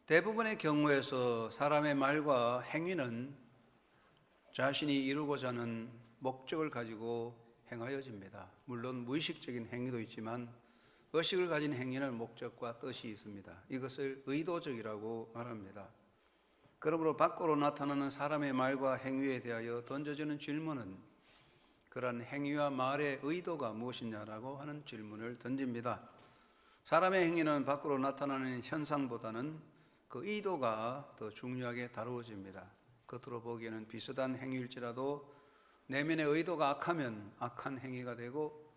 대부분의 경우에서 사람의 말과 행위는 자신이 이루고자 하는 목적을 가지고 행하여집니다. 물론 무의식적인 행위도 있지만 의식을 가진 행위는 목적과 뜻이 있습니다. 이것을 의도적이라고 말합니다. 그러므로 밖으로 나타나는 사람의 말과 행위에 대하여 던져지는 질문은 그러한 행위와 말의 의도가 무엇이냐라고 하는 질문을 던집니다. 사람의 행위는 밖으로 나타나는 현상보다는 그 의도가 더 중요하게 다루어집니다. 겉으로 보기에는 비슷한 행위일지라도 내면의 의도가 악하면 악한 행위가 되고,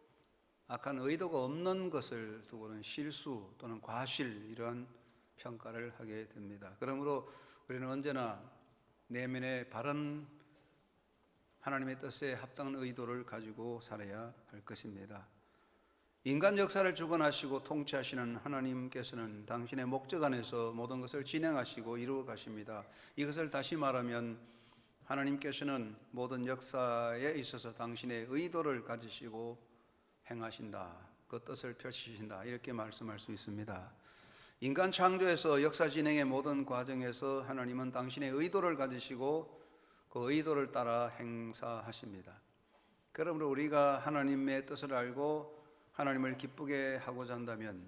악한 의도가 없는 것을 두고는 실수 또는 과실, 이러한 평가를 하게 됩니다. 그러므로 우리는 언제나 내면의 바른 하나님의 뜻에 합당한 의도를 가지고 살아야 할 것입니다. 인간 역사를 주관하시고 통치하시는 하나님께서는 당신의 목적 안에서 모든 것을 진행하시고 이루어 가십니다. 이것을 다시 말하면 하나님께서는 모든 역사에 있어서 당신의 의도를 가지시고 행하신다, 그 뜻을 펼치신다, 이렇게 말씀할 수 있습니다. 인간 창조에서 역사 진행의 모든 과정에서 하나님은 당신의 의도를 가지시고 그 의도를 따라 행사하십니다. 그러므로 우리가 하나님의 뜻을 알고 하나님을 기쁘게 하고자 한다면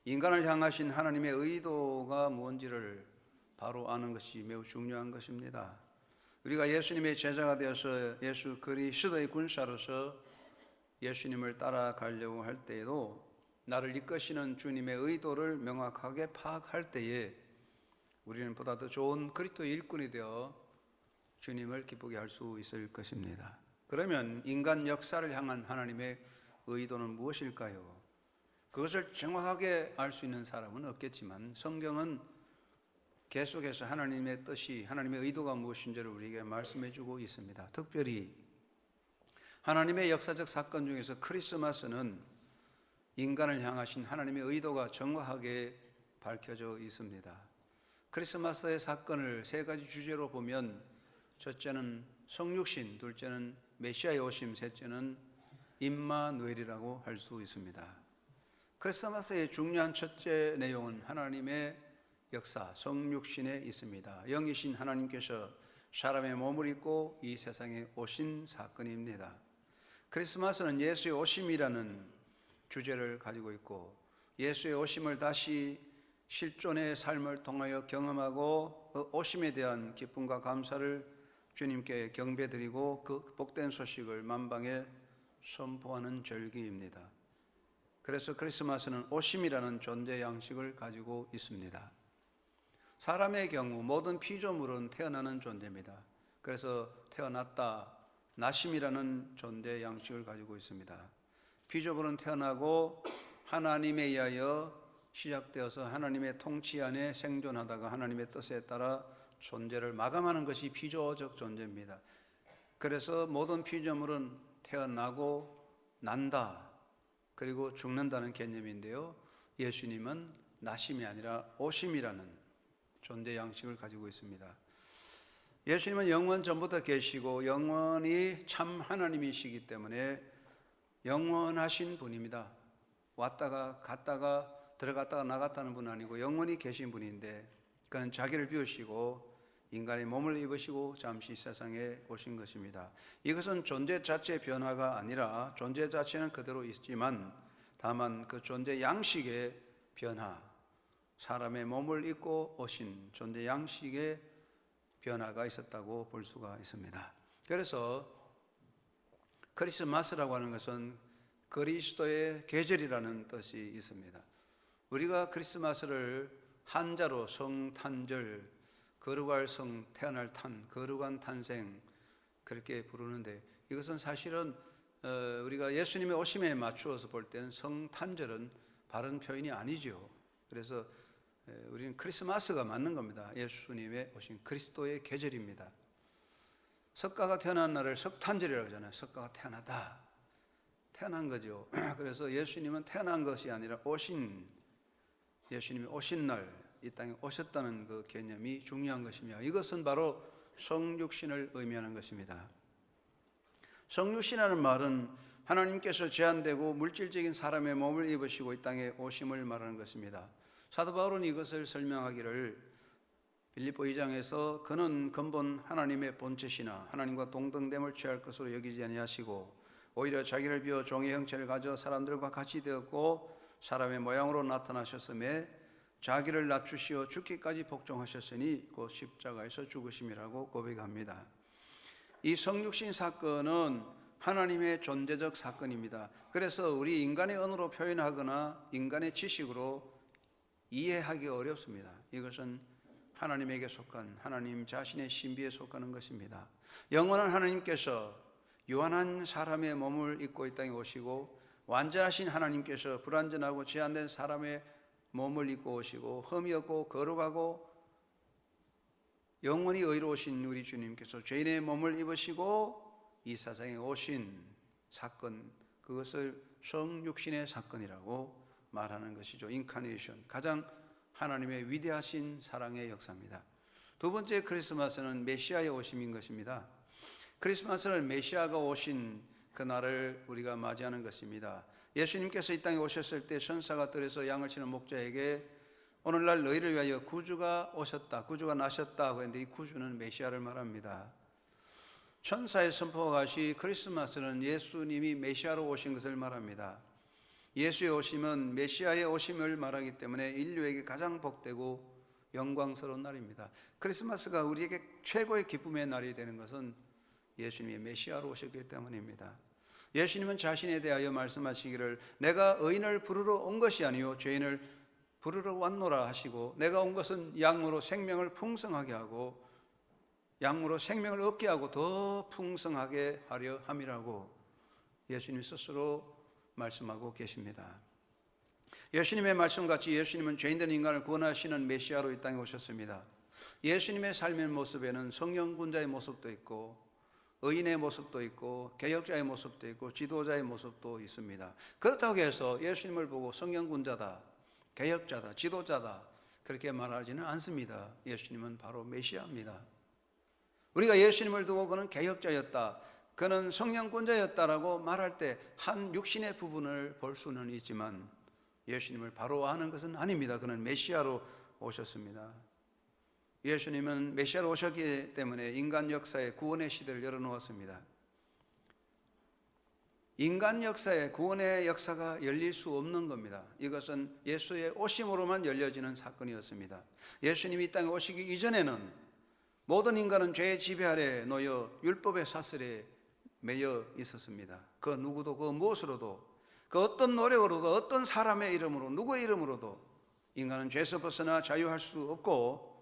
인간을 향하신 하나님의 의도가 뭔지를 바로 아는 것이 매우 중요한 것입니다. 우리가 예수님의 제자가 되어서 예수 그리스도의 군사로서 예수님을 따라가려고 할 때에도 나를 이끄시는 주님의 의도를 명확하게 파악할 때에 우리는 보다 더 좋은 그리스도의 일꾼이 되어 주님을 기쁘게 할 수 있을 것입니다. 그러면 인간 역사를 향한 하나님의 의도는 무엇일까요? 그것을 정확하게 알 수 있는 사람은 없겠지만 성경은 계속해서 하나님의 뜻이, 하나님의 의도가 무엇인지를 우리에게 말씀해 주고 있습니다. 특별히 하나님의 역사적 사건 중에서 크리스마스는 인간을 향하신 하나님의 의도가 정확하게 밝혀져 있습니다. 크리스마스의 사건을 세 가지 주제로 보면 첫째는 성육신, 둘째는 메시아의 오심, 셋째는 임마누엘이라고 할 수 있습니다. 크리스마스의 중요한 첫째 내용은 하나님의 역사, 성육신에 있습니다. 영이신 하나님께서 사람의 몸을 입고 이 세상에 오신 사건입니다. 크리스마스는 예수의 오심이라는 주제를 가지고 있고, 예수의 오심을 다시 실존의 삶을 통하여 경험하고 그 오심에 대한 기쁨과 감사를 주님께 경배드리고 그 복된 소식을 만방에 선포하는 절기입니다. 그래서 크리스마스는 오심이라는 존재 양식을 가지고 있습니다. 사람의 경우 모든 피조물은 태어나는 존재입니다. 그래서 태어났다, 나심이라는 존재 양식을 가지고 있습니다. 피조물은 태어나고 하나님에 의하여 시작되어서 하나님의 통치 안에 생존하다가 하나님의 뜻에 따라 존재를 마감하는 것이 피조적 존재입니다. 그래서 모든 피조물은 태어나고 난다, 그리고 죽는다는 개념인데요, 예수님은 나심이 아니라 오심이라는 존재 양식을 가지고 있습니다. 예수님은 영원 전부터 계시고 영원히 참 하나님이시기 때문에 영원하신 분입니다. 왔다가 갔다가 들어갔다가 나갔다는 분은 아니고 영원히 계신 분인데, 그는 자기를 비우시고 인간의 몸을 입으시고 잠시 세상에 오신 것입니다. 이것은 존재 자체의 변화가 아니라 존재 자체는 그대로 있지만 다만 그 존재 양식의 변화, 사람의 몸을 입고 오신 존재 양식의 변화가 있었다고 볼 수가 있습니다. 그래서 크리스마스라고 하는 것은 그리스도의 계절이라는 뜻이 있습니다. 우리가 크리스마스를 한자로 성탄절, 거룩할 성, 태어날 탄, 거룩한 탄생, 그렇게 부르는데, 이것은 사실은 우리가 예수님의 오심에 맞추어서 볼 때는 성탄절은 바른 표현이 아니죠. 그래서 우리는 크리스마스가 맞는 겁니다. 예수님의 오신 그리스도의 계절입니다. 석가가 태어난 날을 석탄절이라고 하잖아요. 석가가 태어나다, 태어난 거죠. 그래서 예수님은 태어난 것이 아니라 오신, 예수님이 오신 날 이 땅에 오셨다는 그 개념이 중요한 것이며, 이것은 바로 성육신을 의미하는 것입니다. 성육신이라는 말은 하나님께서 제한되고 물질적인 사람의 몸을 입으시고 이 땅에 오심을 말하는 것입니다. 사도 바울은 이것을 설명하기를 빌립보 2장에서 그는 근본 하나님의 본체시나 하나님과 동등됨을 취할 것으로 여기지 아니하시고 오히려 자기를 비워 종의 형체를 가져 사람들과 같이 되었고 사람의 모양으로 나타나셨음에 자기를 낮추시어 죽기까지 복종하셨으니 곧 십자가에서 죽으심이라고 고백합니다. 이 성육신 사건은 하나님의 존재적 사건입니다. 그래서 우리 인간의 언어로 표현하거나 인간의 지식으로 이해하기 어렵습니다. 이것은 하나님에게 속한 하나님 자신의 신비에 속하는 것입니다. 영원한 하나님께서 유한한 사람의 몸을 입고 이 땅에 오시고 완전하신 하나님께서 불완전하고 제한된 사람의 몸을 입고 오시고 흠이 없고 거룩하고 영원히 의로우신 우리 주님께서 죄인의 몸을 입으시고 이 세상에 오신 사건, 그것을 성육신의 사건이라고 말하는 것이죠. 인카네이션, 가장 하나님의 위대하신 사랑의 역사입니다. 두 번째 크리스마스는 메시아의 오심인 것입니다. 크리스마스는 메시아가 오신 그날을 우리가 맞이하는 것입니다. 예수님께서 이 땅에 오셨을 때 천사가 들에서 양을 치는 목자에게 오늘날 너희를 위하여 구주가 오셨다, 구주가 나셨다 했는데 이 구주는 메시아를 말합니다. 천사의 선포와 같이 크리스마스는 예수님이 메시아로 오신 것을 말합니다. 예수의 오심은 메시아의 오심을 말하기 때문에 인류에게 가장 복되고 영광스러운 날입니다. 크리스마스가 우리에게 최고의 기쁨의 날이 되는 것은 예수님이 메시아로 오셨기 때문입니다. 예수님은 자신에 대하여 말씀하시기를 내가 의인을 부르러 온 것이 아니요 죄인을 부르러 왔노라 하시고 내가 온 것은 양으로 생명을 풍성하게 하고 양으로 생명을 얻게 하고 더 풍성하게 하려 함이라고 예수님 스스로 말씀하고 계십니다. 예수님의 말씀같이 예수님은 죄인된 인간을 구원하시는 메시아로 이 땅에 오셨습니다. 예수님의 삶의 모습에는 성령군자의 모습도 있고 의인의 모습도 있고 개혁자의 모습도 있고 지도자의 모습도 있습니다. 그렇다고 해서 예수님을 보고 성령군자다, 개혁자다, 지도자다 그렇게 말하지는 않습니다. 예수님은 바로 메시아입니다. 우리가 예수님을 두고 그는 개혁자였다, 그는 성령권자였다라고 말할 때 한 육신의 부분을 볼 수는 있지만 예수님을 바로 아는 것은 아닙니다. 그는 메시아로 오셨습니다. 예수님은 메시아로 오셨기 때문에 인간 역사의 구원의 시대를 열어놓았습니다. 인간 역사에 구원의 역사가 열릴 수 없는 겁니다. 이것은 예수의 오심으로만 열려지는 사건이었습니다. 예수님이 이 땅에 오시기 이전에는 모든 인간은 죄의 지배 아래 놓여 율법의 사슬에 매여 있었습니다. 그 누구도 그 무엇으로도 그 어떤 노력으로도 어떤 사람의 이름으로 누구의 이름으로도 인간은 죄에서 벗어나 자유할 수 없고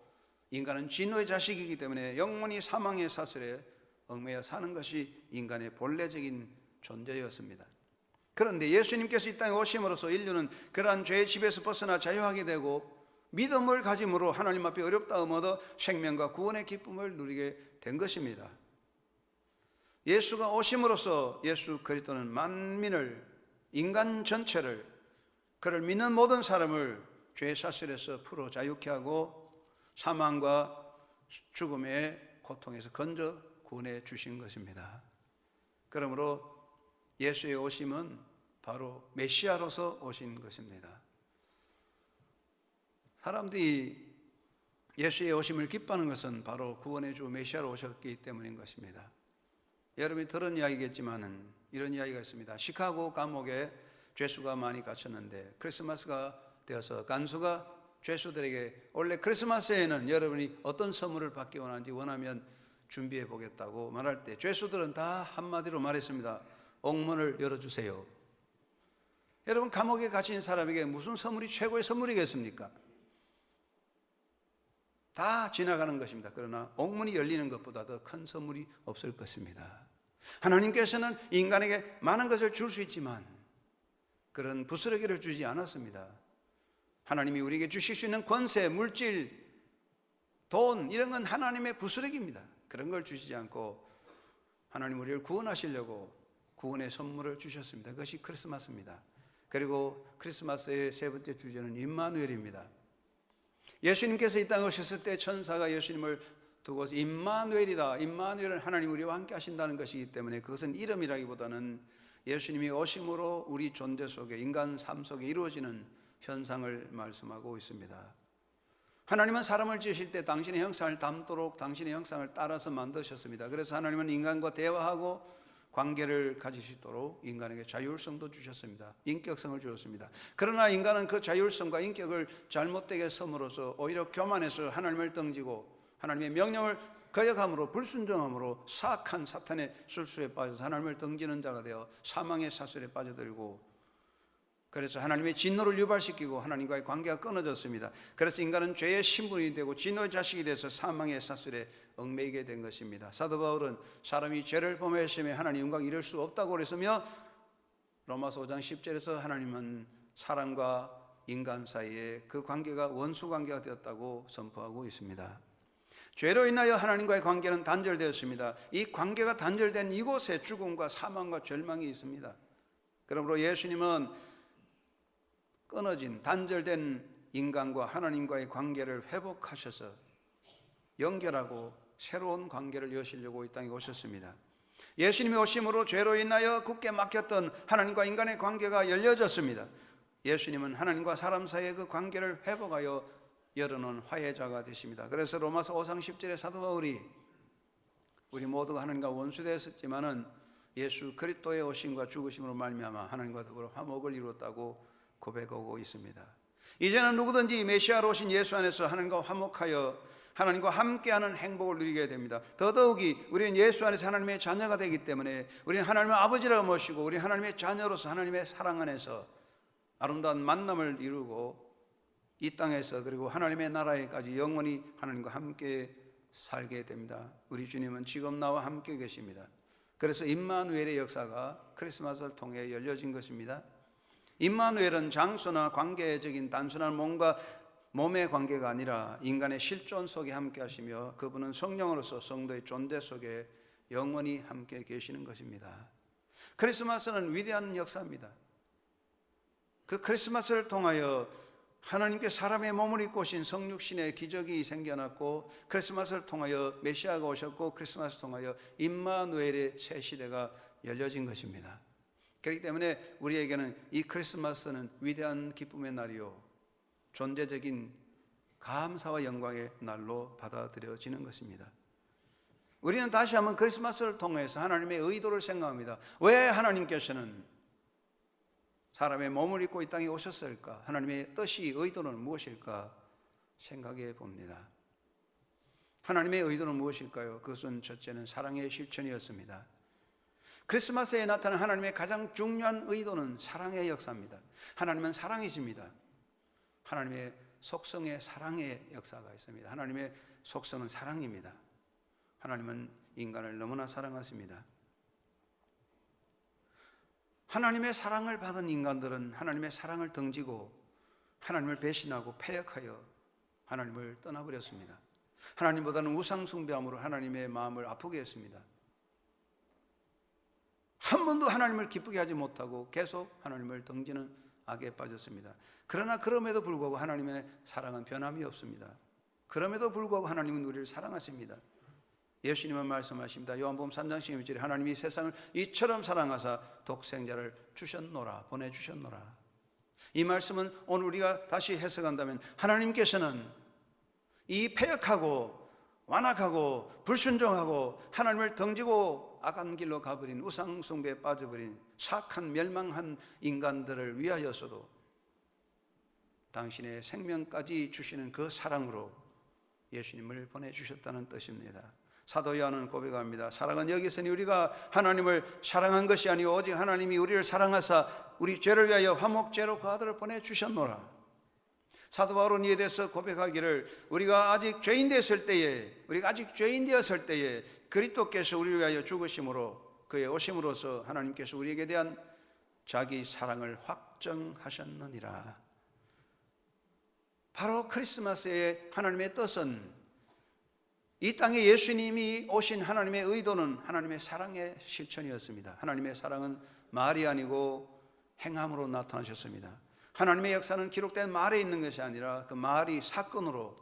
인간은 진노의 자식이기 때문에 영원히 사망의 사슬에 얽매여 사는 것이 인간의 본래적인 존재였습니다. 그런데 예수님께서 이 땅에 오심으로써 인류는 그러한 죄의 집에서 벗어나 자유하게 되고 믿음을 가짐으로 하나님 앞에 어렵다움 얻어 생명과 구원의 기쁨을 누리게 된 것입니다. 예수가 오심으로써 예수 그리스도는 만민을, 인간 전체를, 그를 믿는 모든 사람을 죄의 사슬에서 풀어 자유케 하고 사망과 죽음의 고통에서 건져 구원해 주신 것입니다. 그러므로 예수의 오심은 바로 메시아로서 오신 것입니다. 사람들이 예수의 오심을 기뻐하는 것은 바로 구원의 주 메시아로 오셨기 때문인 것입니다. 여러분이 들은 이야기겠지만은 이런 이야기가 있습니다. 시카고 감옥에 죄수가 많이 갇혔는데 크리스마스가 되어서 간수가 죄수들에게 원래 크리스마스에는 여러분이 어떤 선물을 받기 원하는지 원하면 준비해 보겠다고 말할 때 죄수들은 다 한마디로 말했습니다. 옥문을 열어주세요. 여러분, 감옥에 갇힌 사람에게 무슨 선물이 최고의 선물이겠습니까? 다 지나가는 것입니다. 그러나 옥문이 열리는 것보다 더 큰 선물이 없을 것입니다. 하나님께서는 인간에게 많은 것을 줄 수 있지만 그런 부스러기를 주지 않았습니다. 하나님이 우리에게 주실 수 있는 권세, 물질, 돈 이런 건 하나님의 부스러기입니다. 그런 걸 주시지 않고 하나님 우리를 구원하시려고 구원의 선물을 주셨습니다. 그것이 크리스마스입니다. 그리고 크리스마스의 세 번째 주제는 임마누엘입니다. 예수님께서 이 땅에 오셨을 때 천사가 예수님을 두고 임마누엘이다. 임마누엘은 하나님 우리와 함께 하신다는 것이기 때문에 그것은 이름이라기보다는 예수님이 오심으로 우리 존재 속에 인간 삶 속에 이루어지는 현상을 말씀하고 있습니다. 하나님은 사람을 지으실 때 당신의 형상을 닮도록 당신의 형상을 따라서 만드셨습니다. 그래서 하나님은 인간과 대화하고 관계를 가질 수 있도록 인간에게 자율성도 주셨습니다. 인격성을 주셨습니다. 그러나 인간은 그 자율성과 인격을 잘못되게 섬으로써 오히려 교만해서 하나님을 등지고 하나님의 명령을 거역함으로 불순종함으로 사악한 사탄의 술수에 빠져서 하나님을 등지는 자가 되어 사망의 사슬에 빠져들고, 그래서 하나님의 진노를 유발시키고 하나님과의 관계가 끊어졌습니다. 그래서 인간은 죄의 신분이 되고 진노의 자식이 돼서 사망의 사슬에 얽매이게 된 것입니다. 사도 바울은 사람이 죄를 범했으면 하나님 영광 이룰 수 없다고 그랬으며, 로마서 5장 10절에서 하나님은 사람과 인간 사이에 그 관계가 원수 관계가 되었다고 선포하고 있습니다. 죄로 인하여 하나님과의 관계는 단절되었습니다. 이 관계가 단절된 이곳에 죽음과 사망과 절망이 있습니다. 그러므로 예수님은 끊어진 단절된 인간과 하나님과의 관계를 회복하셔서 연결하고 새로운 관계를 여시려고 이 땅에 오셨습니다. 예수님이 오심으로 죄로 인하여 굳게 막혔던 하나님과 인간의 관계가 열려졌습니다. 예수님은 하나님과 사람 사이의 그 관계를 회복하여 열어놓은 화해자가 되십니다. 그래서 로마서 5장 10절에 사도 바울이 우리 모두가 하나님과 원수되었지만은 예수 그리스도의 오심과 죽으심으로 말미암아 하나님과 더불어 화목을 이루었다고 고백하고 있습니다. 이제는 누구든지 메시아로 오신 예수 안에서 하나님과 화목하여 하나님과 함께하는 행복을 누리게 됩니다. 더더욱이 우리는 예수 안에서 하나님의 자녀가 되기 때문에 우리는 하나님의 아버지라고 모시고 우리 하나님의 자녀로서 하나님의 사랑 안에서 아름다운 만남을 이루고 이 땅에서 그리고 하나님의 나라에까지 영원히 하나님과 함께 살게 됩니다. 우리 주님은 지금 나와 함께 계십니다. 그래서 임마누엘의 역사가 크리스마스를 통해 열려진 것입니다. 임마누엘은 장소나 관계적인 단순한 몸의 관계가 아니라 인간의 실존 속에 함께 하시며 그분은 성령으로서 성도의 존재 속에 영원히 함께 계시는 것입니다. 크리스마스는 위대한 역사입니다. 그 크리스마스를 통하여 하나님께 사람의 몸을 입고 오신 성육신의 기적이 생겨났고, 크리스마스를 통하여 메시아가 오셨고, 크리스마스를 통하여 임마누엘의 새 시대가 열려진 것입니다. 그렇기 때문에 우리에게는 이 크리스마스는 위대한 기쁨의 날이요 존재적인 감사와 영광의 날로 받아들여지는 것입니다. 우리는 다시 한번 크리스마스를 통해서 하나님의 의도를 생각합니다. 왜 하나님께서는 사람의 몸을 입고 이 땅에 오셨을까? 하나님의 뜻이, 의도는 무엇일까? 생각해 봅니다. 하나님의 의도는 무엇일까요? 그것은 첫째는 사랑의 실천이었습니다. 크리스마스에 나타난 하나님의 가장 중요한 의도는 사랑의 역사입니다. 하나님은 사랑이십니다. 하나님의 속성에 사랑의 역사가 있습니다. 하나님의 속성은 사랑입니다. 하나님은 인간을 너무나 사랑하십니다. 하나님의 사랑을 받은 인간들은 하나님의 사랑을 등지고 하나님을 배신하고 패역하여 하나님을 떠나버렸습니다. 하나님보다는 우상 숭배함으로 하나님의 마음을 아프게 했습니다. 한 번도 하나님을 기쁘게 하지 못하고 계속 하나님을 등지는 악에 빠졌습니다. 그러나 그럼에도 불구하고 하나님의 사랑은 변함이 없습니다. 그럼에도 불구하고 하나님은 우리를 사랑하십니다. 예수님은 말씀하십니다. 요한복음 3장 12절에 하나님이 세상을 이처럼 사랑하사 독생자를 주셨노라, 보내주셨노라. 이 말씀은 오늘 우리가 다시 해석한다면 하나님께서는 이 패역하고 완악하고 불순종하고 하나님을 등지고 악한 길로 가버린 우상 숭배에 빠져버린 사악한 멸망한 인간들을 위하여서도 당신의 생명까지 주시는 그 사랑으로 예수님을 보내주셨다는 뜻입니다. 사도 요한은 고백합니다. 사랑은 여기서니 우리가 하나님을 사랑한 것이 아니오 오직 하나님이 우리를 사랑하사 우리 죄를 위하여 화목제로 그 아들을 보내주셨노라. 사도 바울은 이에 대해서 고백하기를 우리가 아직 죄인 되었을 때에 그리스도께서 우리를 위하여 죽으심으로 그의 오심으로써 하나님께서 우리에게 대한 자기 사랑을 확정하셨느니라. 바로 크리스마스의 하나님의 뜻은 이 땅에 예수님이 오신 하나님의 의도는 하나님의 사랑의 실천이었습니다. 하나님의 사랑은 말이 아니고 행함으로 나타나셨습니다. 하나님의 역사는 기록된 말에 있는 것이 아니라 그 말이 사건으로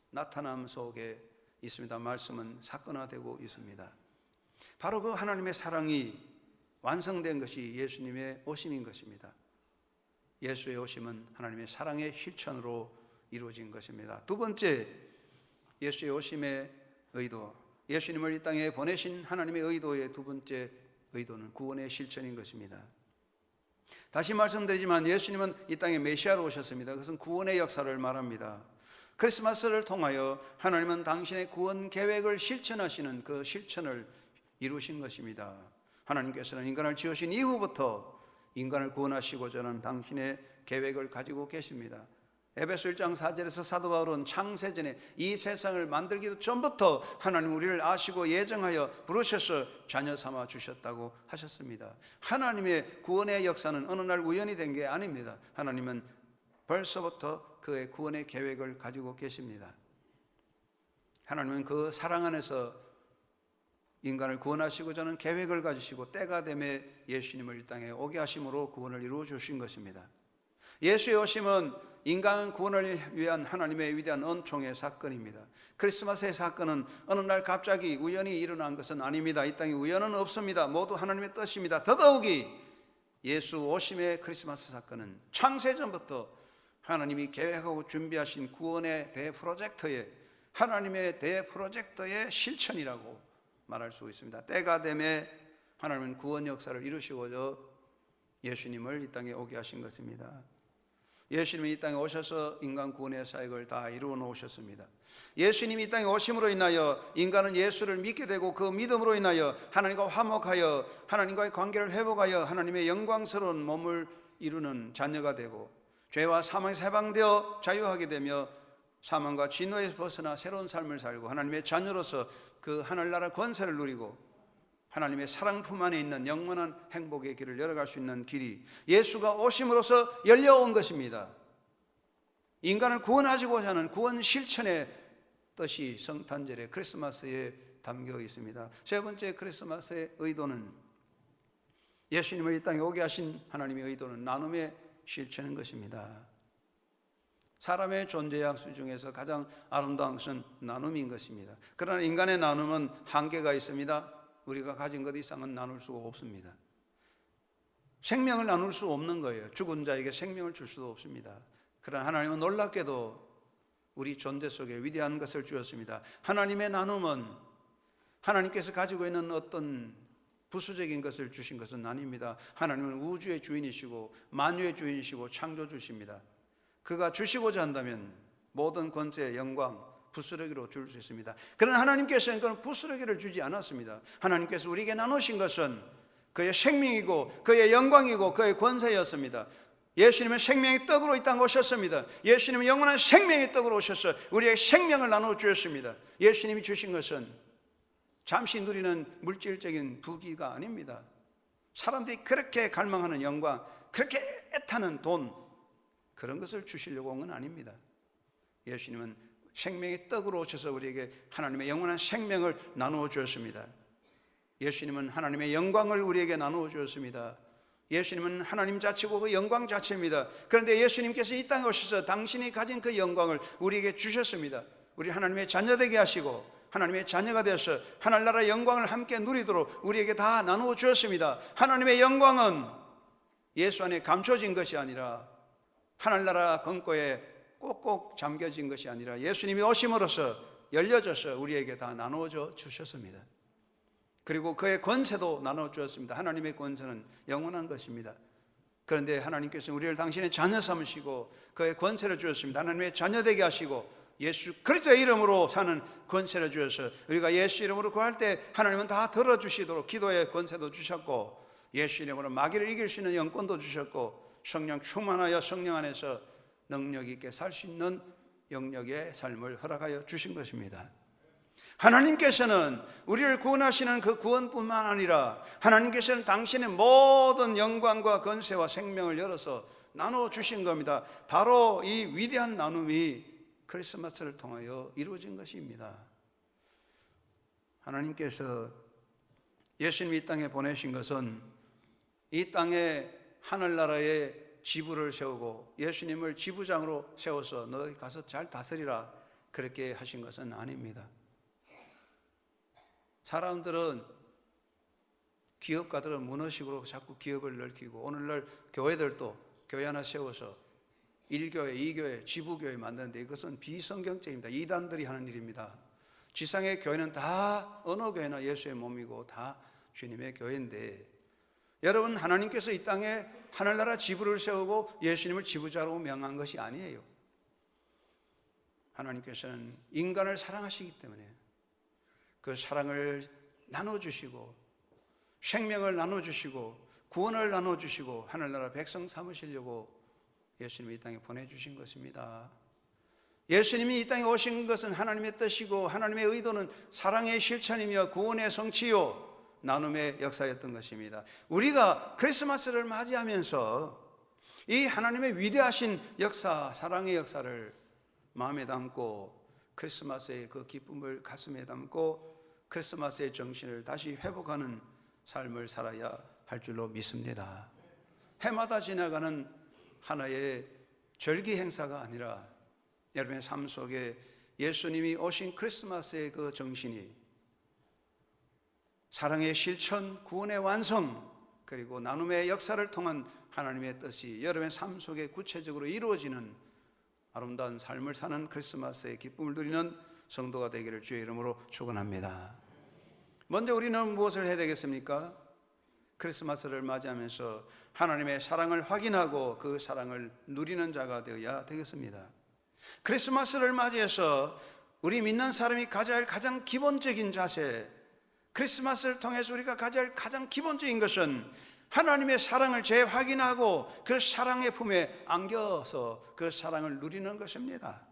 나타남 속에 있습니다. 말씀은 사건화되고 있습니다. 바로 그 하나님의 사랑이 완성된 것이 예수님의 오심인 것입니다. 예수의 오심은 하나님의 사랑의 실천으로 이루어진 것입니다. 두 번째, 예수의 오심의 의도, 예수님을 이 땅에 보내신 하나님의 의도의 두 번째 의도는 구원의 실천인 것입니다. 다시 말씀드리지만 예수님은 이 땅에 메시아로 오셨습니다. 그것은 구원의 역사를 말합니다. 크리스마스를 통하여 하나님은 당신의 구원 계획을 실천하시는 그 실천을 이루신 것입니다. 하나님께서는 인간을 지으신 이후부터 인간을 구원하시고자 하는 당신의 계획을 가지고 계십니다. 에베소 1장 4절에서 사도 바울은 창세전에 이 세상을 만들기도 전부터 하나님 우리를 아시고 예정하여 부르셔서 자녀 삼아 주셨다고 하셨습니다. 하나님의 구원의 역사는 어느 날 우연이 된 게 아닙니다. 하나님은 벌써부터 그의 구원의 계획을 가지고 계십니다. 하나님은 그 사랑 안에서 인간을 구원하시고자 하는 계획을 가지시고 때가 되매 예수님을 이 땅에 오게 하심으로 구원을 이루어 주신 것입니다. 예수의 오심은 인간 구원을 위한 하나님의 위대한 은총의 사건입니다. 크리스마스의 사건은 어느 날 갑자기 우연히 일어난 것은 아닙니다. 이 땅에 우연은 없습니다. 모두 하나님의 뜻입니다. 더더욱이 예수 오심의 크리스마스 사건은 창세전부터 하나님이 계획하고 준비하신 구원의 대프로젝트의 하나님의 대프로젝트의 실천이라고 말할 수 있습니다. 때가 되매 하나님은 구원 역사를 이루시고자 예수님을 이 땅에 오게 하신 것입니다. 예수님이 이 땅에 오셔서 인간 구원의 사역을 다 이루어 놓으셨습니다. 예수님이 이 땅에 오심으로 인하여 인간은 예수를 믿게 되고 그 믿음으로 인하여 하나님과 화목하여 하나님과의 관계를 회복하여 하나님의 영광스러운 몸을 이루는 자녀가 되고 죄와 사망에서 해방되어 자유하게 되며 사망과 진노에서 벗어나 새로운 삶을 살고 하나님의 자녀로서 그 하늘나라 권세를 누리고 하나님의 사랑 품 안에 있는 영원한 행복의 길을 열어갈 수 있는 길이 예수가 오심으로써 열려온 것입니다. 인간을 구원하시고자 하는 구원 실천의 뜻이 성탄절의 크리스마스에 담겨 있습니다. 세 번째 크리스마스의 의도는 예수님을 이 땅에 오게 하신 하나님의 의도는 나눔의 실천인 것입니다. 사람의 존재 약수 중에서 가장 아름다운 것은 나눔인 것입니다. 그러나 인간의 나눔은 한계가 있습니다. 우리가 가진 것 이상은 나눌 수가 없습니다. 생명을 나눌 수 없는 거예요. 죽은 자에게 생명을 줄 수도 없습니다. 그러나 하나님은 놀랍게도 우리 존재 속에 위대한 것을 주었습니다. 하나님의 나눔은 하나님께서 가지고 있는 어떤 부수적인 것을 주신 것은 아닙니다. 하나님은 우주의 주인이시고 만유의 주인이시고 창조주십니다. 그가 주시고자 한다면 모든 권세, 영광, 부스러기로 줄 수 있습니다. 그러나 하나님께서는 그런 부스러기를 주지 않았습니다. 하나님께서 우리에게 나누신 것은 그의 생명이고 그의 영광이고 그의 권세였습니다. 예수님은 생명의 떡으로 이 땅에 오셨습니다. 예수님은 영원한 생명의 떡으로 오셔서 우리의 생명을 나누어 주셨습니다. 예수님이 주신 것은 잠시 누리는 물질적인 부귀가 아닙니다. 사람들이 그렇게 갈망하는 영광, 그렇게 애타는 돈, 그런 것을 주시려고 온 건 아닙니다. 예수님은 생명의 떡으로 오셔서 우리에게 하나님의 영원한 생명을 나누어 주었습니다. 예수님은 하나님의 영광을 우리에게 나누어 주었습니다. 예수님은 하나님 자체고 그 영광 자체입니다. 그런데 예수님께서 이 땅에 오셔서 당신이 가진 그 영광을 우리에게 주셨습니다. 우리 하나님의 자녀 되게 하시고 하나님의 자녀가 되어서 하늘나라 영광을 함께 누리도록 우리에게 다 나누어 주었습니다. 하나님의 영광은 예수 안에 감춰진 것이 아니라 하늘나라 권고에 꼭꼭 잠겨진 것이 아니라 예수님이 오심으로써 열려져서 우리에게 다 나누어져 주셨습니다. 그리고 그의 권세도 나누어 주었습니다. 하나님의 권세는 영원한 것입니다. 그런데 하나님께서 우리를 당신의 자녀 삼으시고 그의 권세를 주셨습니다. 하나님의 자녀 되게 하시고 예수 그리스도의 이름으로 사는 권세를 주셔서 우리가 예수 이름으로 구할 때 하나님은 다 들어주시도록 기도의 권세도 주셨고 예수 이름으로 마귀를 이길 수 있는 영권도 주셨고 성령 충만하여 성령 안에서 능력 있게 살 수 있는 영역의 삶을 허락하여 주신 것입니다. 하나님께서는 우리를 구원하시는 그 구원뿐만 아니라 하나님께서는 당신의 모든 영광과 권세와 생명을 열어서 나누어 주신 겁니다. 바로 이 위대한 나눔이 크리스마스를 통하여 이루어진 것입니다. 하나님께서 예수님이 이 땅에 보내신 것은 이 땅에 하늘나라에 지부를 세우고 예수님을 지부장으로 세워서 너희 가서 잘 다스리라 그렇게 하신 것은 아닙니다. 사람들은 기업가들은 문어식으로 자꾸 기업을 넓히고 오늘날 교회들도 교회 하나 세워서 1교회, 2교회, 지부교회 만드는데 이것은 비성경적입니다. 이단들이 하는 일입니다. 지상의 교회는 다 어느 교회나 예수의 몸이고 다 주님의 교회인데, 여러분, 하나님께서 이 땅에 하늘나라 지부를 세우고 예수님을 지부자로 명한 것이 아니에요. 하나님께서는 인간을 사랑하시기 때문에 그 사랑을 나눠주시고 생명을 나눠주시고 구원을 나눠주시고 하늘나라 백성 삼으시려고 예수님이 이 땅에 보내주신 것입니다. 예수님이 이 땅에 오신 것은 하나님의 뜻이고 하나님의 의도는 사랑의 실천이며 구원의 성취요 나눔의 역사였던 것입니다. 우리가 크리스마스를 맞이하면서 이 하나님의 위대하신 역사, 사랑의 역사를 마음에 담고 크리스마스의 그 기쁨을 가슴에 담고 크리스마스의 정신을 다시 회복하는 삶을 살아야 할 줄로 믿습니다. 해마다 지나가는 하나의 절기 행사가 아니라 여러분의 삶 속에 예수님이 오신 크리스마스의 그 정신이 사랑의 실천, 구원의 완성, 그리고 나눔의 역사를 통한 하나님의 뜻이 여러분의 삶 속에 구체적으로 이루어지는 아름다운 삶을 사는 크리스마스의 기쁨을 누리는 성도가 되기를 주의 이름으로 축원합니다. 먼저 우리는 무엇을 해야 되겠습니까? 크리스마스를 맞이하면서 하나님의 사랑을 확인하고 그 사랑을 누리는 자가 되어야 되겠습니다. 크리스마스를 맞이해서 우리 믿는 사람이 가져야 할 가장 기본적인 자세, 크리스마스를 통해서 우리가 가져야 할 가장 기본적인 것은 하나님의 사랑을 재확인하고 그 사랑의 품에 안겨서 그 사랑을 누리는 것입니다.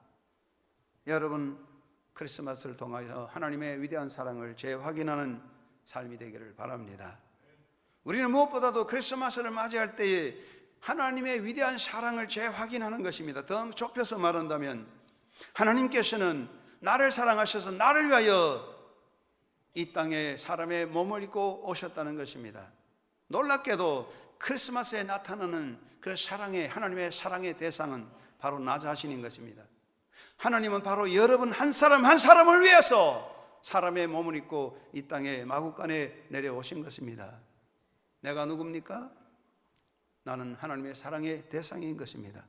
여러분, 크리스마스를 통하여 하나님의 위대한 사랑을 재확인하는 삶이 되기를 바랍니다. 우리는 무엇보다도 크리스마스를 맞이할 때에 하나님의 위대한 사랑을 재확인하는 것입니다. 더 좁혀서 말한다면 하나님께서는 나를 사랑하셔서 나를 위하여 이 땅에 사람의 몸을 입고 오셨다는 것입니다. 놀랍게도 크리스마스에 나타나는 그 사랑의, 하나님의 사랑의 대상은 바로 나 자신인 것입니다. 하나님은 바로 여러분 한 사람 한 사람을 위해서 사람의 몸을 입고 이 땅에 마구간에 내려오신 것입니다. 내가 누굽니까? 나는 하나님의 사랑의 대상인 것입니다.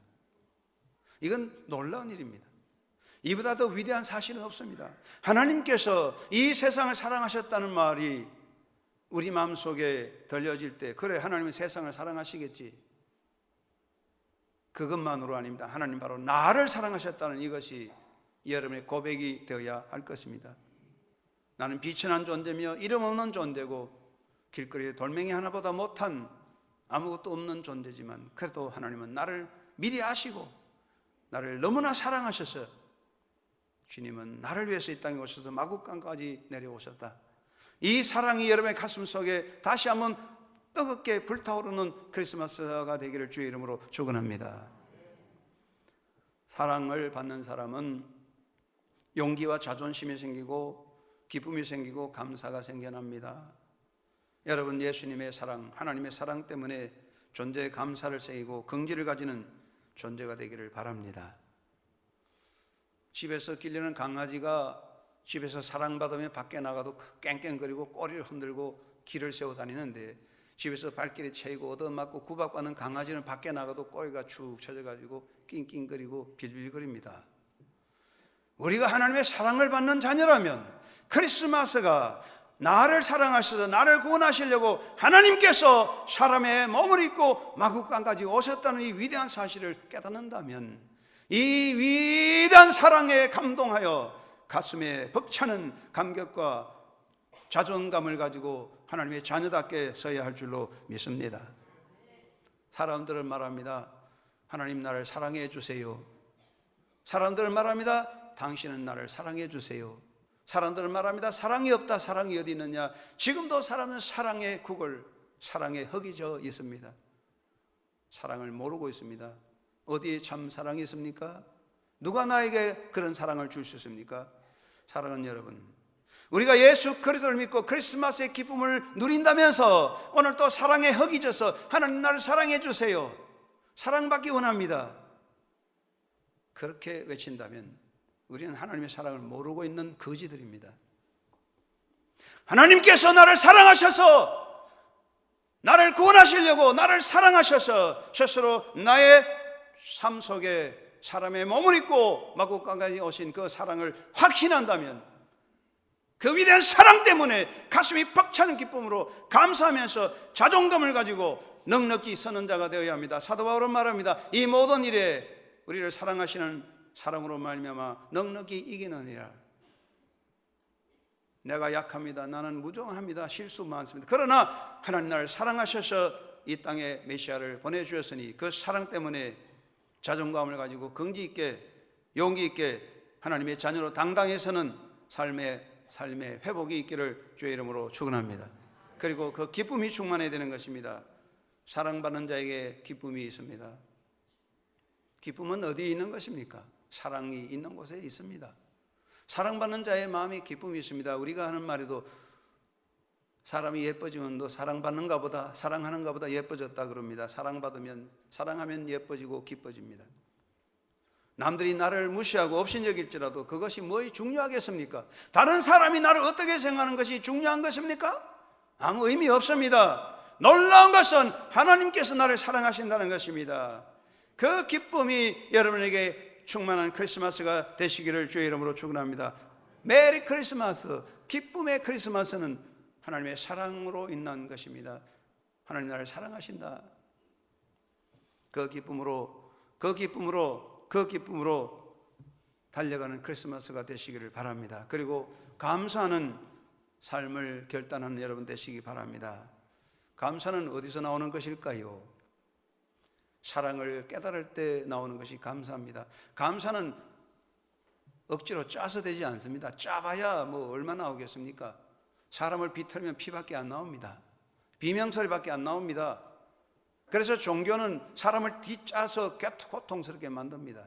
이건 놀라운 일입니다. 이보다 더 위대한 사실은 없습니다. 하나님께서 이 세상을 사랑하셨다는 말이 우리 마음속에 들려질 때, 그래, 하나님은 세상을 사랑하시겠지, 그것만으로 아닙니다. 하나님 바로 나를 사랑하셨다는 이것이 여러분의 고백이 되어야 할 것입니다. 나는 비천한 존재며 이름 없는 존재고 길거리에 돌멩이 하나보다 못한 아무것도 없는 존재지만 그래도 하나님은 나를 미리 아시고 나를 너무나 사랑하셔서 주님은 나를 위해서 이 땅에 오셔서 마구간까지 내려오셨다. 이 사랑이 여러분의 가슴 속에 다시 한번 뜨겁게 불타오르는 크리스마스가 되기를 주의 이름으로 축원합니다. 사랑을 받는 사람은 용기와 자존심이 생기고 기쁨이 생기고 감사가 생겨납니다. 여러분, 예수님의 사랑, 하나님의 사랑 때문에 존재의 감사를 새기고 긍지를 가지는 존재가 되기를 바랍니다. 집에서 길르는 강아지가 집에서 사랑받으면 밖에 나가도 깽깽거리고 꼬리를 흔들고 길을 세워 다니는데, 집에서 발길이 채이고 얻어맞고 구박받는 강아지는 밖에 나가도 꼬리가 축 처져가지고 낑낑거리고 빌빌거립니다. 우리가 하나님의 사랑을 받는 자녀라면 크리스마스가 나를 사랑하셔서 나를 구원하시려고 하나님께서 사람의 몸을 입고 마구간까지 오셨다는 이 위대한 사실을 깨닫는다면 이 위대한 사랑에 감동하여 가슴에 벅차는 감격과 자존감을 가지고 하나님의 자녀답게 서야 할 줄로 믿습니다. 사람들은 말합니다. 하나님 나를 사랑해 주세요. 사람들은 말합니다. 당신은 나를 사랑해 주세요. 사람들은 말합니다. 사랑이 없다. 사랑이 어디 있느냐. 지금도 사람은 사랑의 국을, 사랑에 흙이져 있습니다. 사랑을 모르고 있습니다. 어디에 참 사랑이 있습니까? 누가 나에게 그런 사랑을 줄 수 있습니까? 사랑하는 여러분, 우리가 예수 그리스도를 믿고 크리스마스의 기쁨을 누린다면서 오늘 또 사랑에 흙이져서 하나님 나를 사랑해 주세요, 사랑받기 원합니다, 그렇게 외친다면 우리는 하나님의 사랑을 모르고 있는 거지들입니다. 하나님께서 나를 사랑하셔서 나를 구원하시려고 나를 사랑하셔서 스스로 나의 삶 속에 사람의 몸을 입고 마구간까지 오신 그 사랑을 확신한다면, 그 위대한 사랑 때문에 가슴이 벅차는 기쁨으로 감사하면서 자존감을 가지고 넉넉히 서는 자가 되어야 합니다. 사도 바울은 말합니다. 이 모든 일에 우리를 사랑하시는 사랑으로 말미암아 넉넉히 이기느니라. 내가 약합니다. 나는 무정합니다. 실수 많습니다. 그러나 하나님 나를 사랑하셔서 이 땅에 메시아를 보내주셨으니 그 사랑 때문에 자존감을 가지고 긍지 있게 용기 있게 하나님의 자녀로 당당히 서는 삶의 회복이 있기를 주의 이름으로 축원합니다. 그리고 그 기쁨이 충만해야 되는 것입니다. 사랑받는 자에게 기쁨이 있습니다. 기쁨은 어디에 있는 것입니까? 사랑이 있는 곳에 있습니다. 사랑받는 자의 마음에 기쁨이 있습니다. 우리가 하는 말에도 사람이 예뻐지면 너 사랑받는가 보다, 사랑하는가 보다 예뻐졌다 그럽니다. 사랑하면 예뻐지고 기뻐집니다. 남들이 나를 무시하고 업신여길지라도 그것이 뭐에 중요하겠습니까? 다른 사람이 나를 어떻게 생각하는 것이 중요한 것입니까? 아무 의미 없습니다. 놀라운 것은 하나님께서 나를 사랑하신다는 것입니다. 그 기쁨이 여러분에게 충만한 크리스마스가 되시기를 주의 이름으로 축원합니다. 메리 크리스마스, 기쁨의 크리스마스는 하나님의 사랑으로 인한 것입니다. 하나님 나를 사랑하신다. 그 기쁨으로 달려가는 크리스마스가 되시기를 바랍니다. 그리고 감사하는 삶을 결단하는 여러분 되시기 바랍니다. 감사는 어디서 나오는 것일까요? 사랑을 깨달을 때 나오는 것이 감사입니다. 감사는 억지로 짜서 되지 않습니다. 짜봐야 뭐 얼마 나오겠습니까? 사람을 비틀면 피밖에 안 나옵니다. 비명소리밖에 안 나옵니다. 그래서 종교는 사람을 뒤짜서 고통스럽게 만듭니다.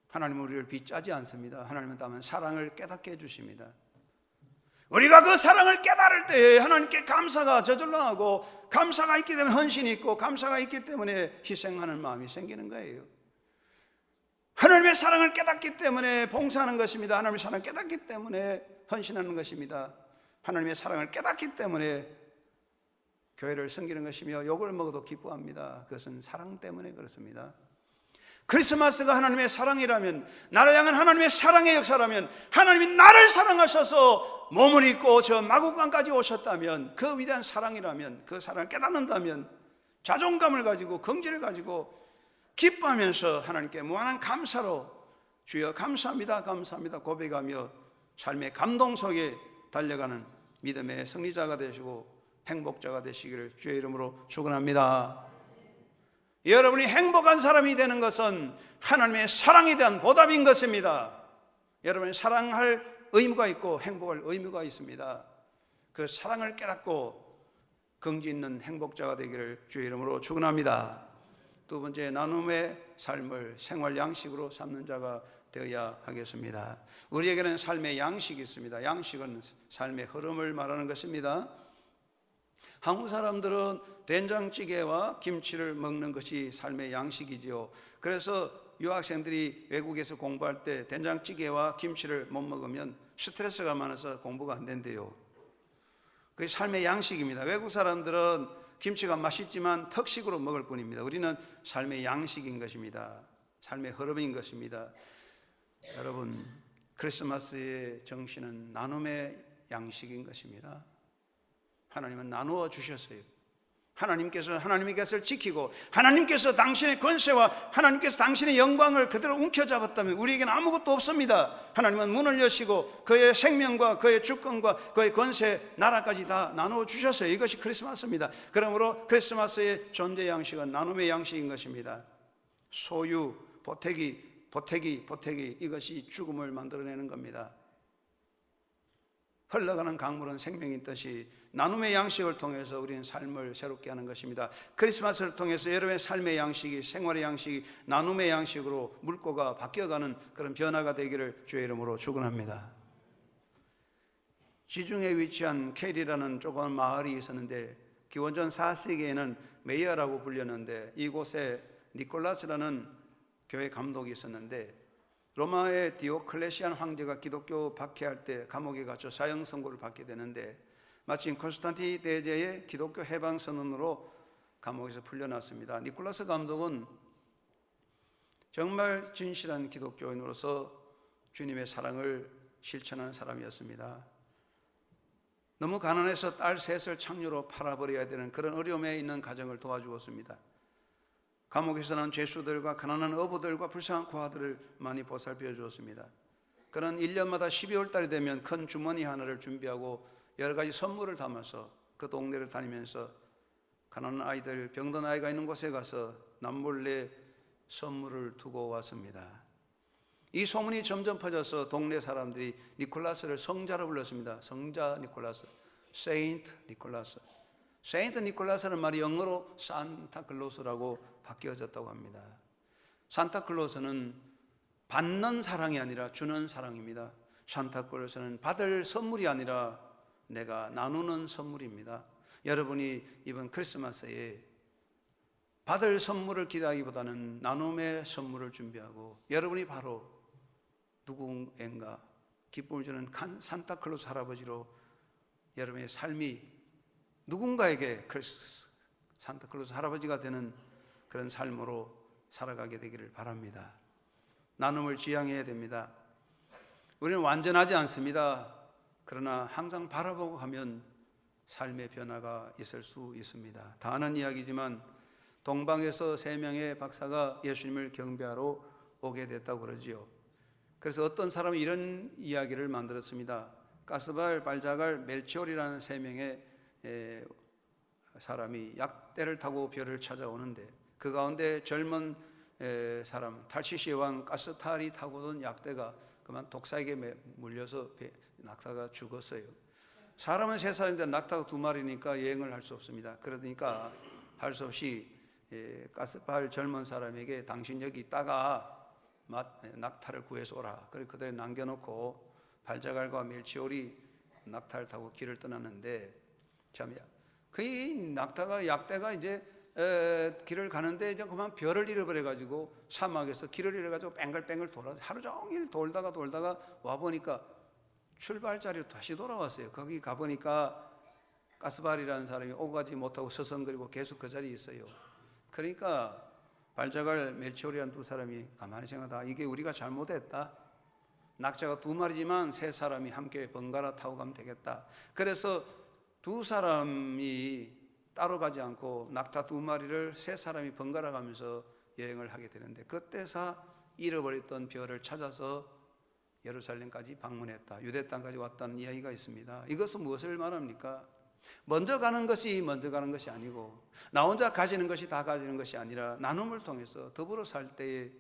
하나님은 우리를 비짜지 않습니다. 하나님은 다만 사랑을 깨닫게 해주십니다. 우리가 그 사랑을 깨달을 때 하나님께 감사가 저절로 나고, 감사가 있기 때문에 헌신이 있고, 감사가 있기 때문에 희생하는 마음이 생기는 거예요. 하나님의 사랑을 깨닫기 때문에 봉사하는 것입니다. 하나님의 사랑을 깨닫기 때문에 헌신하는 것입니다. 하나님의 사랑을 깨닫기 때문에 교회를 섬기는 것이며 욕을 먹어도 기뻐합니다. 그것은 사랑 때문에 그렇습니다. 크리스마스가 하나님의 사랑이라면, 나를 향한 하나님의 사랑의 역사라면, 하나님이 나를 사랑하셔서 몸을 입고 저 마구간까지 오셨다면, 그 위대한 사랑이라면, 그 사랑을 깨닫는다면 자존감을 가지고 긍지를 가지고 기뻐하면서 하나님께 무한한 감사로 주여 감사합니다, 감사합니다 고백하며 삶의 감동 속에 달려가는 믿음의 승리자가 되시고 행복자가 되시기를 주의 이름으로 축원합니다. 여러분이 행복한 사람이 되는 것은 하나님의 사랑에 대한 보답인 것입니다. 여러분이 사랑할 의무가 있고 행복할 의무가 있습니다. 그 사랑을 깨닫고 긍지 있는 행복자가 되기를 주의 이름으로 축원합니다. 두 번째, 나눔의 삶을 생활 양식으로 삼는 자가 되어야 하겠습니다. 우리에게는 삶의 양식이 있습니다. 양식은 삶의 흐름을 말하는 것입니다. 한국 사람들은 된장찌개와 김치를 먹는 것이 삶의 양식이지요. 그래서 유학생들이 외국에서 공부할 때 된장찌개와 김치를 못 먹으면 스트레스가 많아서 공부가 안 된대요. 그게 삶의 양식입니다. 외국 사람들은 김치가 맛있지만 특식으로 먹을 뿐입니다. 우리는 삶의 양식인 것입니다. 삶의 흐름인 것입니다. 여러분, 크리스마스의 정신은 나눔의 양식인 것입니다. 하나님은 나누어 주셨어요. 하나님께서 하나님의 것을 지키고, 하나님께서 당신의 권세와 하나님께서 당신의 영광을 그대로 움켜잡았다면 우리에게는 아무것도 없습니다. 하나님은 문을 여시고 그의 생명과 그의 주권과 그의 권세, 나라까지 다 나누어 주셨어요. 이것이 크리스마스입니다. 그러므로 크리스마스의 존재 양식은 나눔의 양식인 것입니다. 소유, 보태기 이것이 죽음을 만들어내는 겁니다. 흘러가는 강물은 생명이 있듯이 나눔의 양식을 통해서 우리는 삶을 새롭게 하는 것입니다. 크리스마스를 통해서 여러분의 삶의 양식이, 생활의 양식이 나눔의 양식으로 물꼬가 바뀌어가는 그런 변화가 되기를 주의 이름으로 축원합니다. 지중해에 위치한 켈이라는 조그만 마을이 있었는데, 기원전 4세기에는 메이어라고 불렸는데, 이곳에 니콜라스라는 교회 감독이 있었는데, 로마의 디오클레시안 황제가 기독교 박해할 때 감옥에 갇혀 사형 선고를 받게 되는데, 마침 콘스탄티 대제의 기독교 해방 선언으로 감옥에서 풀려났습니다. 니콜라스 감독은 정말 진실한 기독교인으로서 주님의 사랑을 실천하는 사람이었습니다. 너무 가난해서 딸 셋을 창녀로 팔아버려야 되는 그런 어려움에 있는 가정을 도와주었습니다. 감옥에서는 죄수들과 가난한 어부들과 불쌍한 고아들을 많이 보살펴 주었습니다. 그는 1년마다 12월 달이 되면 큰 주머니 하나를 준비하고 여러 가지 선물을 담아서 그 동네를 다니면서 가난한 아이들, 병든 아이가 있는 곳에 가서 남몰래 선물을 두고 왔습니다. 이 소문이 점점 퍼져서 동네 사람들이 니콜라스를 성자로 불렀습니다. 성자 니콜라스, 세인트 니콜라스. 세인트 니콜라스는 말이 영어로 산타클로스라고 바뀌어졌다고 합니다. 산타클로스는 받는 사랑이 아니라 주는 사랑입니다. 산타클로스는 받을 선물이 아니라 내가 나누는 선물입니다. 여러분이 이번 크리스마스에 받을 선물을 기대하기보다는 나눔의 선물을 준비하고 여러분이 바로 누군가 기쁨을 주는 산타클로스 할아버지로 여러분의 삶이 누군가에게 산타클로스 할아버지가 되는 그런 삶으로 살아가게 되기를 바랍니다. 나눔을 지향해야 됩니다. 우리는 완전하지 않습니다. 그러나 항상 바라보고 하면 삶의 변화가 있을 수 있습니다. 다 아는 이야기지만 동방에서 3명의 박사가 예수님을 경배하러 오게 됐다고 그러지요. 그래서 어떤 사람이 이런 이야기를 만들었습니다. 가스발, 발자갈, 멜치올이라는 3명의 사람이 약대를 타고 별을 찾아오는데 그 가운데 젊은 사람 탈시시의 왕 가스탈이 타고 온 약대가 그만 독사에게 물려서 낙타가 죽었어요. 사람은 3사람인데 낙타가 2마리니까 여행을 할 수 없습니다. 그러니까 할 수 없이 가스발 젊은 사람에게 당신 여기 있다가 낙타를 구해서 오라. 그래서 그들을 남겨놓고 발자갈과 멜치올이 낙타를 타고 길을 떠났는데 참 그 약대가 이제 길을 가는데 이제 그만 별을 잃어버려 가지고 사막에서 길을 잃어 가지고 뺑글뺑글 돌아 하루 종일 돌다가 와 보니까 출발 자리로 다시 돌아왔어요. 거기 가 보니까 가스발이라는 사람이 오고 가지 못하고 서성거리고 계속 그 자리에 있어요. 그러니까 발자갈, 멜치올이라는 2사람이 가만히 생각하다 이게 우리가 잘못했다. 낙타가 2마리지만 3사람이 함께 번갈아 타고 가면 되겠다. 그래서 2사람이 따로 가지 않고 낙타 2마리를 3사람이 번갈아 가면서 여행을 하게 되는데 그때서 잃어버렸던 별을 찾아서 예루살렘까지 방문했다. 유대 땅까지 왔다는 이야기가 있습니다. 이것은 무엇을 말합니까? 먼저 가는 것이 아니고 나 혼자 가지는 것이 다 가지는 것이 아니라 나눔을 통해서 더불어 살 때에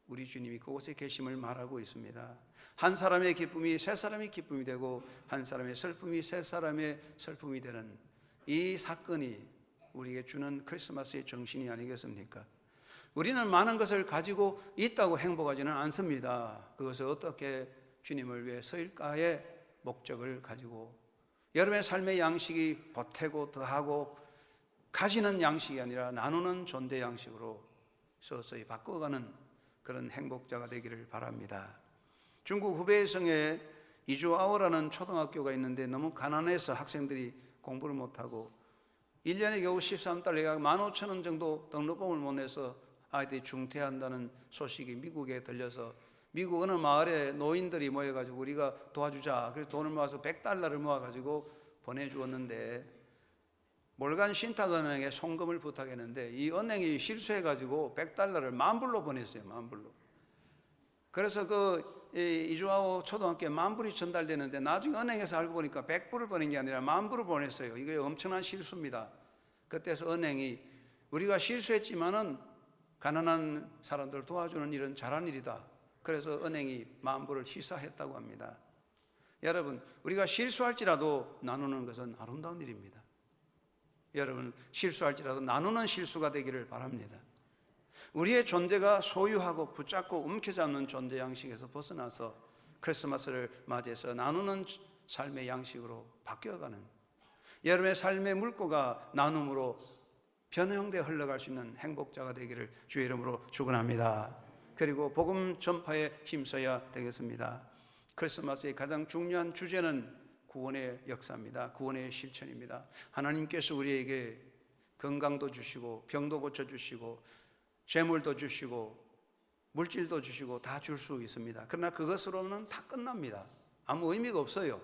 우리 주님이 그곳에 계심을 말하고 있습니다. 한 사람의 기쁨이 3사람의 기쁨이 되고 한 사람의 슬픔이 3사람의 슬픔이 되는 이 사건이 우리에게 주는 크리스마스의 정신이 아니겠습니까? 우리는 많은 것을 가지고 있다고 행복하지는 않습니다. 그것을 어떻게 주님을 위해 서일까의 목적을 가지고 여러분의 삶의 양식이 보태고 더하고 가지는 양식이 아니라 나누는 존재 양식으로 서서히 바꿔가는 그런 행복자가 되기를 바랍니다. 중국 후베이성에 이주아오라는 초등학교가 있는데 너무 가난해서 학생들이 공부를 못하고 1년에 겨우 13달러 약 15,000원 정도 등록금을 못 내서 아이들이 중퇴한다는 소식이 미국에 들려서 미국 어느 마을에 노인들이 모여가지고 우리가 도와주자. 그래서 돈을 모아서 100달러를 모아가지고 보내주었는데 몰간 신탁은행에 송금을 부탁했는데 이 은행이 실수해가지고 100달러를 만불로 보냈어요. 만불로. 그래서 그 이주아오 초등학교에 만불이 전달되는데 나중에 은행에서 알고 보니까 100불을 보낸 게 아니라 만불을 보냈어요. 이게 엄청난 실수입니다. 그때서 은행이 우리가 실수했지만은 가난한 사람들을 도와주는 일은 잘한 일이다. 그래서 은행이 만불을 희사했다고 합니다. 여러분, 우리가 실수할지라도 나누는 것은 아름다운 일입니다. 여러분, 실수할지라도 나누는 실수가 되기를 바랍니다. 우리의 존재가 소유하고 붙잡고 움켜잡는 존재 양식에서 벗어나서 크리스마스를 맞이해서 나누는 삶의 양식으로 바뀌어가는 여러분의 삶의 물꼬가 나눔으로 변형되어 흘러갈 수 있는 행복자가 되기를 주의 이름으로 축원합니다. 그리고 복음 전파에 힘써야 되겠습니다. 크리스마스의 가장 중요한 주제는 구원의 역사입니다. 구원의 실천입니다. 하나님께서 우리에게 건강도 주시고 병도 고쳐주시고 재물도 주시고 물질도 주시고 다 줄 수 있습니다. 그러나 그것으로는 다 끝납니다. 아무 의미가 없어요.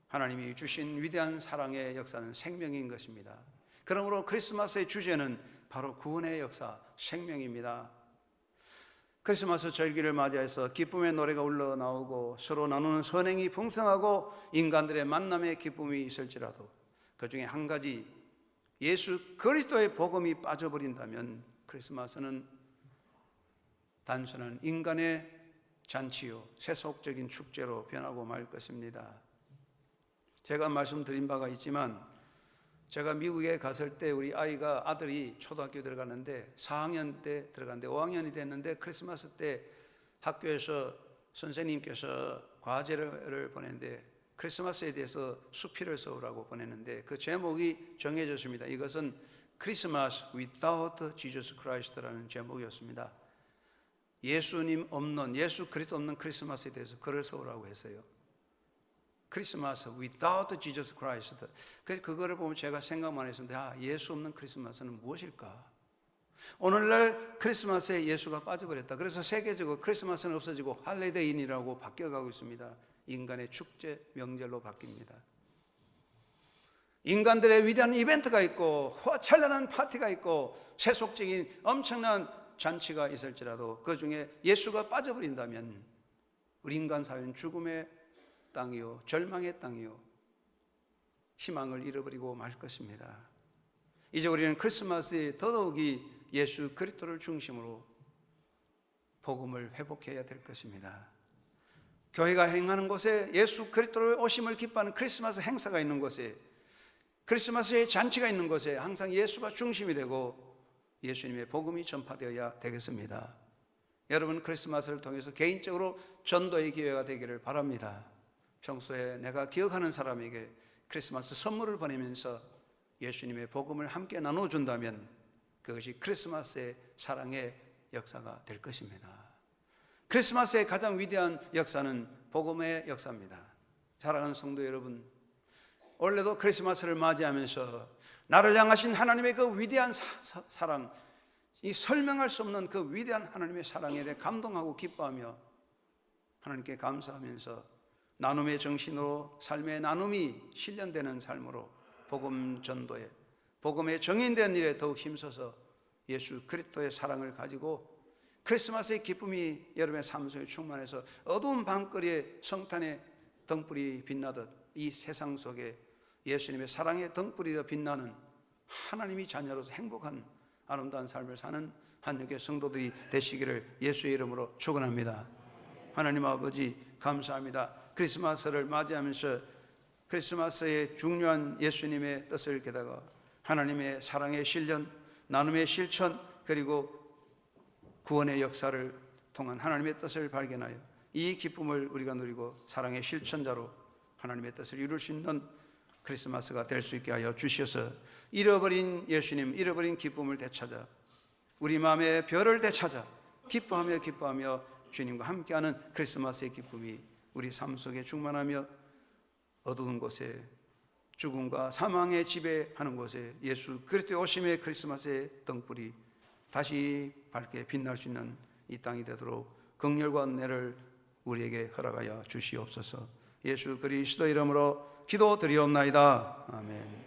하나님이 주신 위대한 사랑의 역사는 생명인 것입니다. 그러므로 크리스마스의 주제는 바로 구원의 역사, 생명입니다. 크리스마스 절기를 맞이해서 기쁨의 노래가 흘러나오고 서로 나누는 선행이 풍성하고 인간들의 만남의 기쁨이 있을지라도 그 중에 한 가지 예수 그리스도의 복음이 빠져버린다면 크리스마스는 단순한 인간의 잔치요 세속적인 축제로 변하고 말 것입니다. 제가 말씀드린 바가 있지만 제가 미국에 갔을 때 우리 아들이 초등학교 들어갔는데 4학년 때 들어갔는데 5학년이 됐는데 크리스마스 때 학교에서 선생님께서 과제를 보냈는데 크리스마스에 대해서 수필을 써오라고 보냈는데 그 제목이 정해졌습니다. 이것은 크리스마스 without Jesus Christ라는 제목이었습니다. 예수님 없는, 예수 그리스도 없는 크리스마스에 대해서 글을 써오라고 했어요. 크리스마스 without Jesus Christ. 그거를 보면 제가 생각만 했습니다. 예수 없는 크리스마스는 무엇일까? 오늘날 크리스마스에 예수가 빠져버렸다. 그래서 세계적으로 크리스마스는 없어지고 할리데이라고 바뀌어가고 있습니다. 인간의 축제, 명절로 바뀝니다. 인간들의 위대한 이벤트가 있고 찬란한 파티가 있고 세속적인 엄청난 잔치가 있을지라도 그 중에 예수가 빠져버린다면 우리 인간 사회는 죽음의 땅이요 절망의 땅이요 희망을 잃어버리고 말 것입니다. 이제 우리는 크리스마스에 더더욱이 예수 그리스도를 중심으로 복음을 회복해야 될 것입니다. 교회가 행하는 곳에 예수 그리스도의 오심을 기뻐하는 크리스마스 행사가 있는 곳에 크리스마스의 잔치가 있는 곳에 항상 예수가 중심이 되고 예수님의 복음이 전파되어야 되겠습니다. 여러분 크리스마스를 통해서 개인적으로 전도의 기회가 되기를 바랍니다. 평소에 내가 기억하는 사람에게 크리스마스 선물을 보내면서 예수님의 복음을 함께 나눠준다면 그것이 크리스마스의 사랑의 역사가 될 것입니다. 크리스마스의 가장 위대한 역사는 복음의 역사입니다. 사랑하는 성도 여러분, 올해도 크리스마스를 맞이하면서 나를 향하신 하나님의 그 위대한 사랑, 이 설명할 수 없는 그 위대한 하나님의 사랑에 대해 감동하고 기뻐하며 하나님께 감사하면서 나눔의 정신으로 삶의 나눔이 실현되는 삶으로 복음 전도에 복음의 정인된 일에 더욱 힘써서 예수 그리스도의 사랑을 가지고 크리스마스의 기쁨이 여러분의 삶 속에 충만해서 어두운 밤거리에 성탄의 등불이 빛나듯 이 세상 속에 예수님의 사랑의 등불이 더 빛나는 하나님이 자녀로서 행복한 아름다운 삶을 사는 한국의 성도들이 되시기를 예수의 이름으로 축원합니다. 하나님 아버지 감사합니다. 크리스마스를 맞이하면서 크리스마스의 중요한 예수님의 뜻을 깨달아 하나님의 사랑의 실현, 나눔의 실천, 그리고 구원의 역사를 통한 하나님의 뜻을 발견하여 이 기쁨을 우리가 누리고 사랑의 실천자로 하나님의 뜻을 이룰 수 있는 크리스마스가 될 수 있게 하여 주시어서 잃어버린 예수님, 잃어버린 기쁨을 되찾아 우리 마음의 별을 되찾아 기뻐하며 주님과 함께하는 크리스마스의 기쁨이 우리 삶 속에 충만하며 어두운 곳에 죽음과 사망의 지배하는 곳에 예수 그리스도의 오심의 크리스마스의 등불이 다시 밝게 빛날 수 있는 이 땅이 되도록 긍휼과 은혜를 우리에게 허락하여 주시옵소서. 예수 그리스도 이름으로 기도드리옵나이다. 아멘.